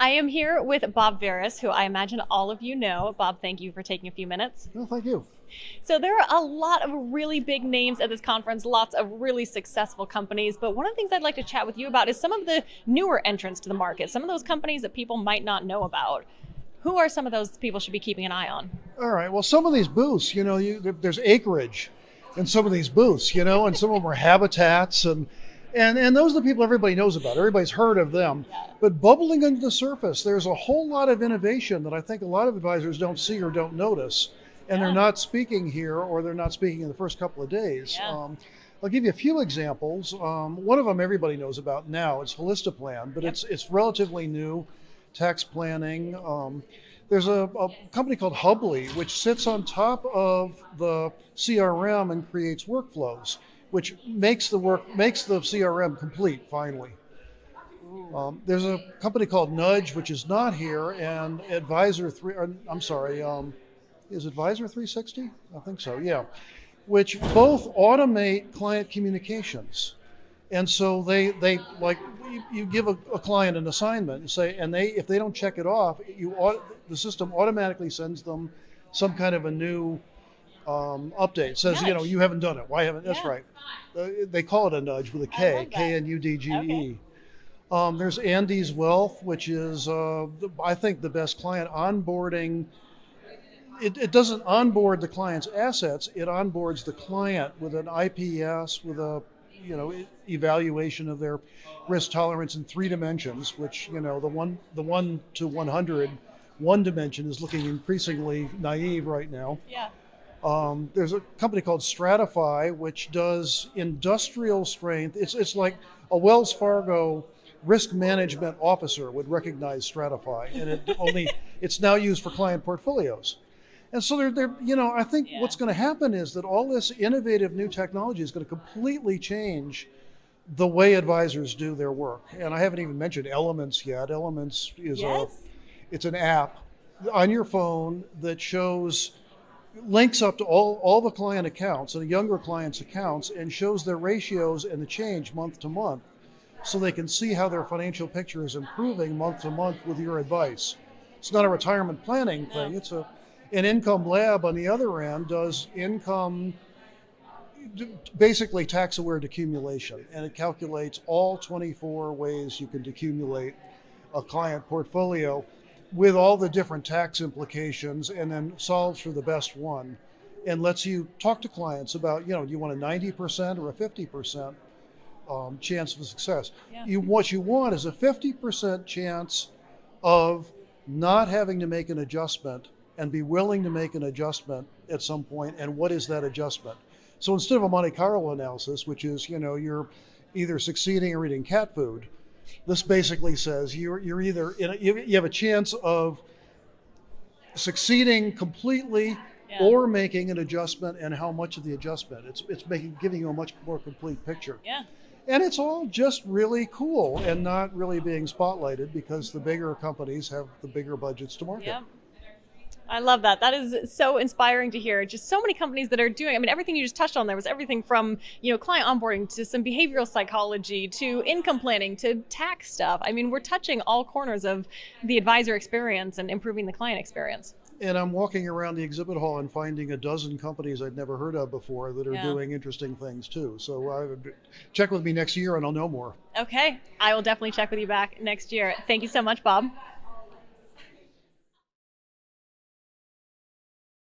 I am here with Bob Veras, who I imagine all of you know. Bob, thank you for taking a few minutes. No, thank you. So there are a lot of really big names at this conference, lots of really successful companies, but one of the things I'd like to chat with you about is some of the newer entrants to the market, some of those companies that people might not know about. Who are some of those people should be keeping an eye on? All right. Well, some of these booths, there's acreage in some of these booths, and some of them are habitats and those are the people everybody knows about. Everybody's heard of them. But bubbling under the surface, there's a whole lot of innovation that I think a lot of advisors don't see or don't notice. And they're not speaking here, or they're not speaking in the first couple of days. I'll give you a few examples. One of them everybody knows about now is Holistiplan, but it's relatively new. Tax planning. There's a company called Hubly, which sits on top of the CRM and creates workflows, which makes the CRM complete finally. There's a company called Nudge, which is not here, and is Advisor 360? I think so, yeah. Which both automate client communications. And so they like you give a client an assignment and say, if they don't check it off, the system automatically sends them some kind of a new update. It says, Nudge. You haven't done it. Why haven't? That's right. They call it a nudge with a K, Knudge. Okay. There's Andy's Wealth, which is I think the best client onboarding. It doesn't onboard the client's assets. It onboards the client with an IPS, with a evaluation of their risk tolerance in 3 dimensions, which the 1 to 100, one dimension is looking increasingly naive right now. Yeah. There's a company called Stratify, which does industrial strength. It's like a Wells Fargo risk management officer would recognize Stratify, and it's now used for client portfolios. And so I think what's going to happen is that all this innovative new technology is going to completely change the way advisors do their work. And I haven't even mentioned Elements yet. Elements is it's an app on your phone that links up to all the client accounts and the younger clients' accounts and shows their ratios and the change month to month, so they can see how their financial picture is improving month to month with your advice. It's not a retirement planning thing. It's an income lab on the other end does income, basically tax-aware decumulation, and it calculates all 24 ways you can decumulate a client portfolio with all the different tax implications, and then solves for the best one and lets you talk to clients about, do you want a 90% or a 50% chance of success? What you want is a 50% chance of not having to make an adjustment and be willing to make an adjustment at some point, and what is that adjustment? So instead of a Monte Carlo analysis, which is, you're either succeeding or eating cat food, this basically says you're either you have a chance of succeeding completely or making an adjustment, and how much of the adjustment. It's giving you a much more complete picture. Yeah. And it's all just really cool and not really being spotlighted because the bigger companies have the bigger budgets to market. Yeah. I love that. That is so inspiring to hear. Just so many companies that are doing, everything you just touched on there was everything from, client onboarding to some behavioral psychology to income planning to tax stuff. We're touching all corners of the advisor experience and improving the client experience. And I'm walking around the exhibit hall and finding a dozen companies I'd never heard of before that are doing interesting things too. So check with me next year and I'll know more. Okay. I will definitely check with you back next year. Thank you so much, Bob.